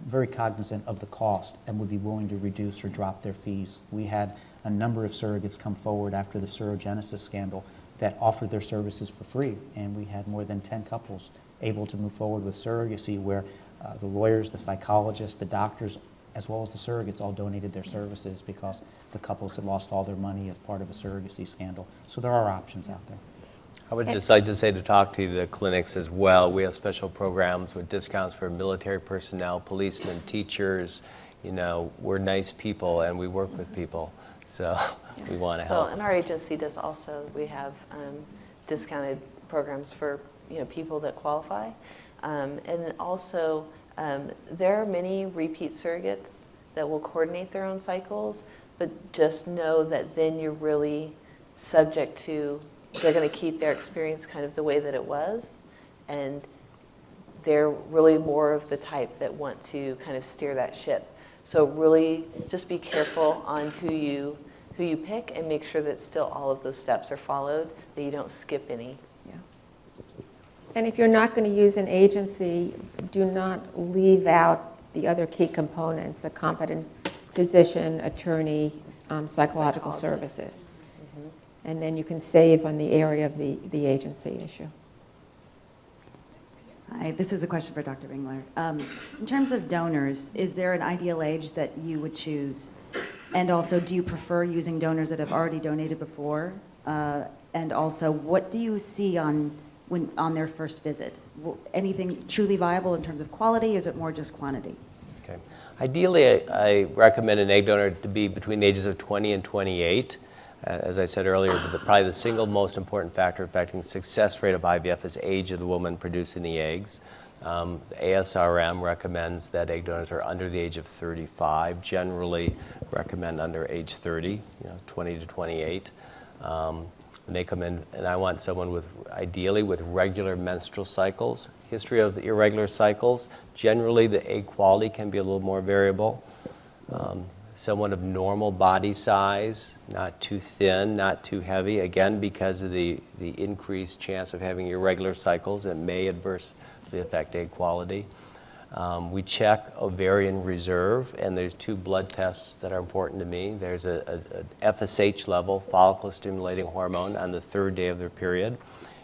very cognizant of the cost and would be willing to reduce or drop their fees. We had a number of surrogates come forward after the Surrogenesis scandal that offered their services for free, and we had more than 10 couples able to move forward with surrogacy where the lawyers, the psychologists, the doctors as well as the surrogates, all donated their services because the couples had lost all their money as part of a surrogacy scandal. So there are options out there. I would just like to say, to talk to the clinics as well, we have special programs with discounts for military personnel, policemen, teachers. You know, we're nice people and we work with people, so we want to help. So, and our agency does also, we have discounted programs for, you know, people that qualify. And also, there are many repeat surrogates that will coordinate their own cycles, but just know that then you're really subject to, they're going to keep their experience kind of the way that it was, and they're really more of the type that want to kind of steer that ship. So really just be careful on who you pick, and make sure that still all of those steps are followed, that you don't skip any. And if you're not going to use an agency, do not leave out the other key components, a competent physician, attorney, psychological services. And then you can save on the area of the agency issue. Hi, this is a question for Dr. Ringler. In terms of donors, is there an ideal age that you would choose? And also, do you prefer using donors that have already donated before? And also, what do you see on their first visit? Anything truly viable in terms of quality? Is it more just quantity? Okay. Ideally, I recommend an egg donor to be between the ages of 20 and 28. As I said earlier, probably the single most important factor affecting success rate of IVF is age of the woman producing the eggs. The ASRM recommends that egg donors are under the age of 35. Generally recommend under age 30, 20 to 28. When they come in, and I want someone with, ideally, with regular menstrual cycles. History of irregular cycles, generally the egg quality can be a little more variable. Someone of normal body size, not too thin, not too heavy, again, because of the increased chance of having irregular cycles, it may adversely affect egg quality. We check ovarian reserve, and there's 2 blood tests that are important to me. There's a FSH level, follicle stimulating hormone, on the 3rd day of their period.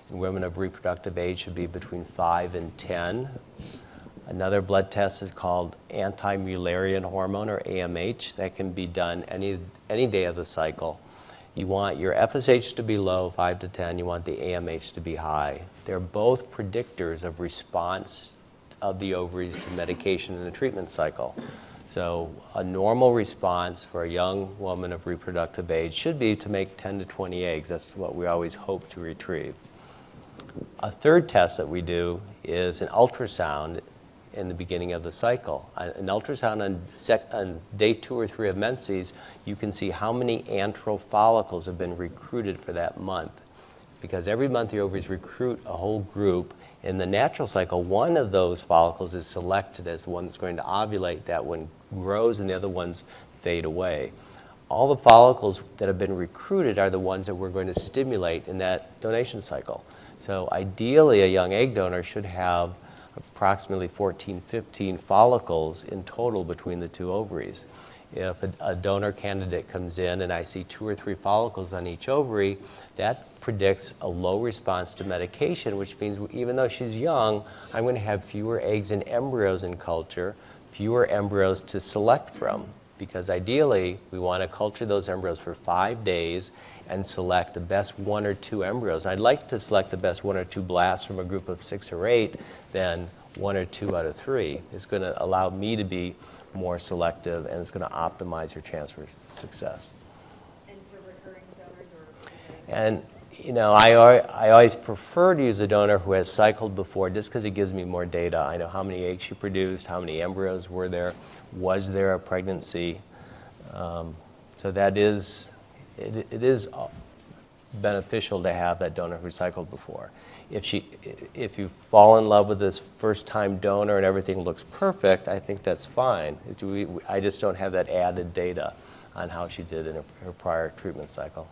And women of reproductive age should be between 5 and 10. Another blood test is called anti-Mullerian hormone, or AMH. That can be done any day of the cycle. You want your FSH to be low, 5 to 10. You want the AMH to be high. They're both predictors of response of the ovaries to medication in the treatment cycle. So a normal response for a young woman of reproductive age should be to make 10 to 20 eggs. That's what we always hope to retrieve. A 3rd test that we do is an ultrasound in the beginning of the cycle. An ultrasound on day 2 or 3 of menses, you can see how many antral follicles have been recruited for that month. Because every month the ovaries recruit a whole group. In the natural cycle, one of those follicles is selected as the one that's going to ovulate. That one grows and the other ones fade away. All the follicles that have been recruited are the ones that we're going to stimulate in that donation cycle. So ideally, a young egg donor should have approximately 14, 15 follicles in total between the 2 ovaries. If a donor candidate comes in and I see 2 or 3 follicles on each ovary, that predicts a low response to medication, which means even though she's young, I'm going to have fewer eggs and embryos in culture, fewer embryos to select from. Because ideally, we want to culture those embryos for 5 days and select the best 1 or 2 embryos. I'd like to select the best 1 or 2 blasts from a group of 6 or 8 than 1 or 2 out of 3. It's going to allow me to be more selective, and it's going to optimize your chance for success. And for recurring donors or? And I always prefer to use a donor who has cycled before, just because it gives me more data. I know how many eggs she produced, how many embryos were there, was there a pregnancy. So that is, it is beneficial to have that donor who cycled before. If you fall in love with this first-time donor and everything looks perfect, I think that's fine. I just don't have that added data on how she did in her prior treatment cycle.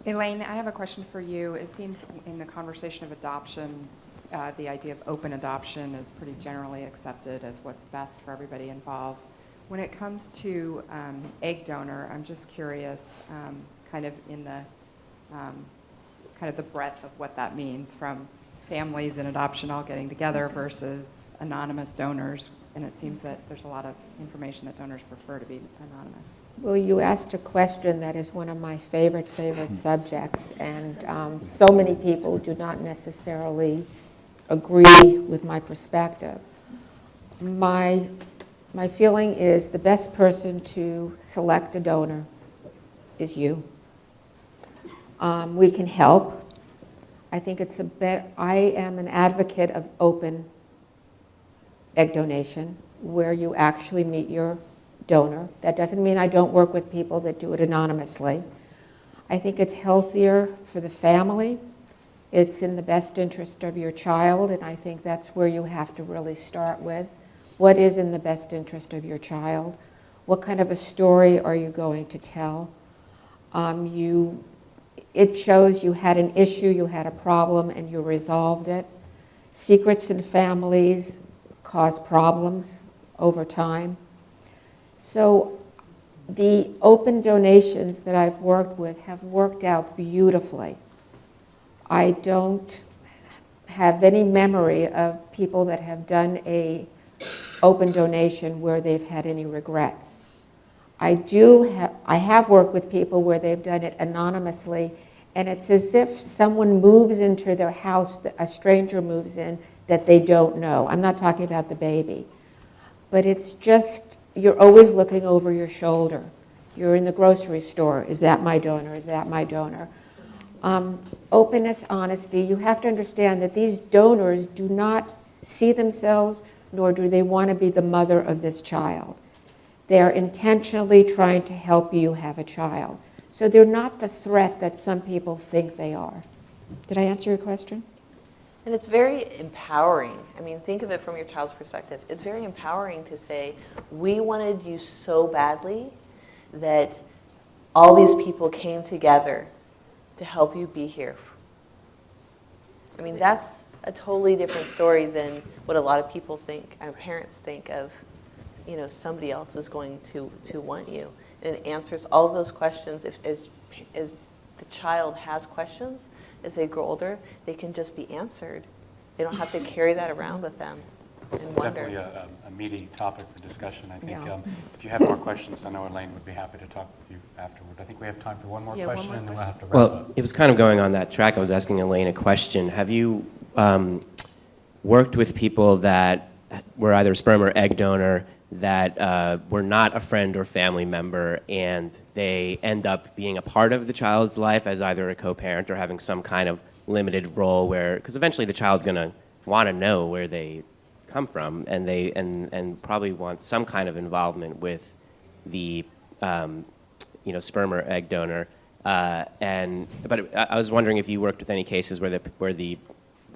Elaine, I have a question for you. It seems in the conversation of adoption, the idea of open adoption is pretty generally accepted as what's best for everybody involved. When it comes to egg donor, I'm just curious, kind of in the kind of the breadth of what that means, from families and adoption all getting together versus anonymous donors. and it seems that there's a lot of information that donors prefer to be anonymous. Well, you asked a question that is one of my favorite subjects, and so many people do not necessarily agree with my perspective. My feeling is the best person to select a donor is you. We can help. I think it's I am an advocate of open egg donation, where you actually meet your donor. That doesn't mean I don't work with people that do it anonymously. I think it's healthier for the family. It's in the best interest of your child, and I think that's where you have to really start with. What is in the best interest of your child? What kind of a story are you going to tell? It shows you had an issue, you had a problem, and you resolved it. Secrets in families cause problems over time. So the open donations that I've worked with have worked out beautifully. I don't have any memory of people that have done a open donation where they've had any regrets. I have worked with people where they've done it anonymously, and it's as if someone moves into their house, a stranger moves in that they don't know. I'm not talking about the baby, but it's just, you're always looking over your shoulder. You're in the grocery store. Is that my donor? Is that my donor? Openness, honesty. You have to understand that these donors do not see themselves, nor do they want to be the mother of this child. They're intentionally trying to help you have a child. So they're not the threat that some people think they are. Did I answer your question? And it's very empowering. I mean, think of it from your child's perspective. It's very empowering to say, we wanted you so badly that all these people came together to help you be here. I mean, that's a totally different story than what a lot of people think, our parents think of, you know, somebody else is going to want you. And it answers all of those questions. As the child has questions, as they grow older, they can just be answered. They don't have to carry that around with them. This is wonder. definitely a meaty topic for discussion. I think Yeah. if you have more questions, I know Elaine would be happy to talk with you afterward. I think we have time for one more Yeah, one question, more and then we'll have to wrap Well, up. it was kind of going on that track. I was asking Elaine a question. Have you worked with people that were either sperm or egg donor that were not a friend or family member, and they end up being a part of the child's life as either a co-parent or having some kind of limited role where, because eventually the child's going to want to know where they come from, and they and probably want some kind of involvement with the sperm or egg donor. But I was wondering if you worked with any cases where the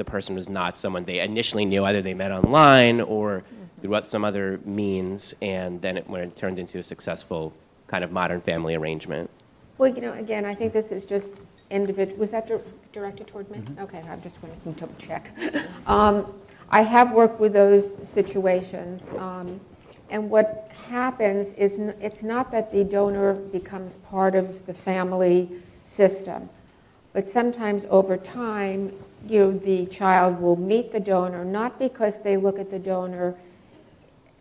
person was not someone they initially knew, either they met online or through some other means, and then when it turned into a successful kind of modern family arrangement. Well, again, I think this is just individual. Was that directed toward me? Mm-hmm. Okay, I just wanted to double check. I have worked with those situations, and what happens is it's not that the donor becomes part of the family system, but sometimes over time, the child will meet the donor, not because they look at the donor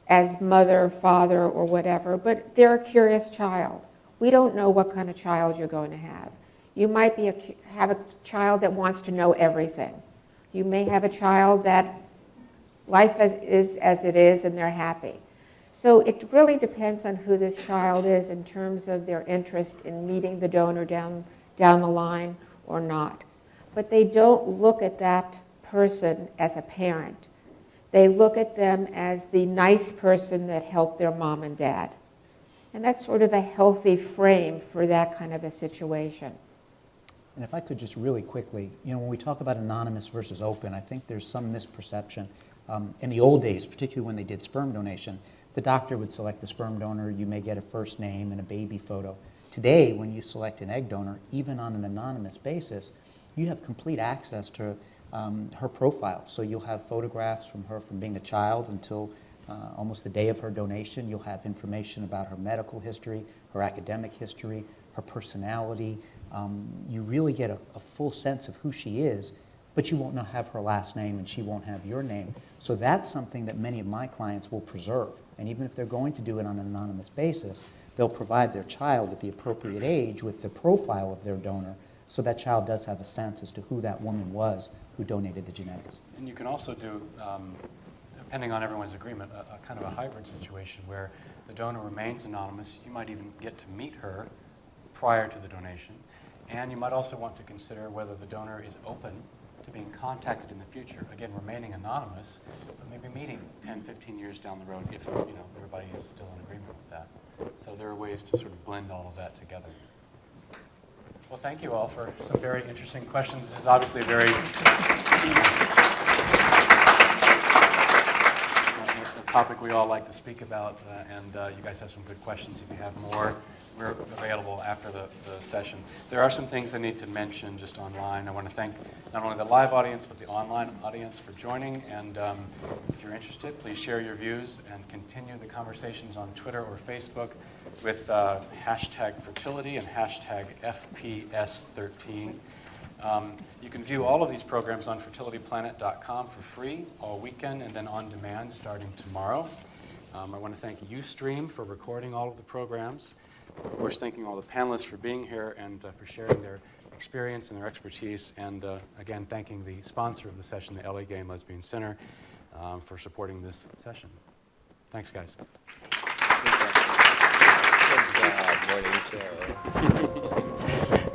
as mother, father, or whatever, but they're a curious child. We don't know what kind of child you're going to have. You might have a child that wants to know everything. You may have a child that life is as it is and they're happy. So it really depends on who this child is in terms of their interest in meeting the donor down the line or not. But they don't look at that person as a parent. They look at them as the nice person that helped their mom and dad. And that's sort of a healthy frame for that kind of a situation. And if I could just really quickly, when we talk about anonymous versus open, I think there's some misperception. In the old days, particularly when they did sperm donation, the doctor would select the sperm donor. You may get a first name and a baby photo. Today, when you select an egg donor, even on an anonymous basis, you have complete access to her profile. So you'll have photographs from her from being a child until almost the day of her donation. You'll have information about her medical history, her academic history, her personality. You really get a full sense of who she is but you won't have her last name and she won't have your name. So that's something that many of my clients will preserve. And even if they're going to do it on an anonymous basis, they'll provide their child at the appropriate age with the profile of their donor, so that child does have a sense as to who that woman was who donated the genetics. And you can also do, depending on everyone's agreement, a kind of a hybrid situation where the donor remains anonymous. You might even get to meet her prior to the donation. And you might also want to consider whether the donor is open to being contacted in the future. Again, remaining anonymous, but maybe meeting 10, 15 years down the road if everybody is still in agreement with that. So there are ways to sort of blend all of that together. Well, thank you all for some very interesting questions. This is obviously a very a topic we all like to speak about, and you guys have some good questions. If you have more, we're available after the session. There are some things I need to mention just online. I want to thank not only the live audience, but the online audience for joining. And if you're interested, please share your views and continue the conversations on Twitter or Facebook with hashtag fertility and hashtag FPS13. You can view all of these programs on fertilityplanet.com for free all weekend and then on demand starting tomorrow. I want to thank Ustream for recording all of the programs. Of course, thanking all the panelists for being here and for sharing their experience and their expertise. And again, thanking the sponsor of the session, the LA Gay and Lesbian Center, for supporting this session. Thanks, guys. Good job, morning show.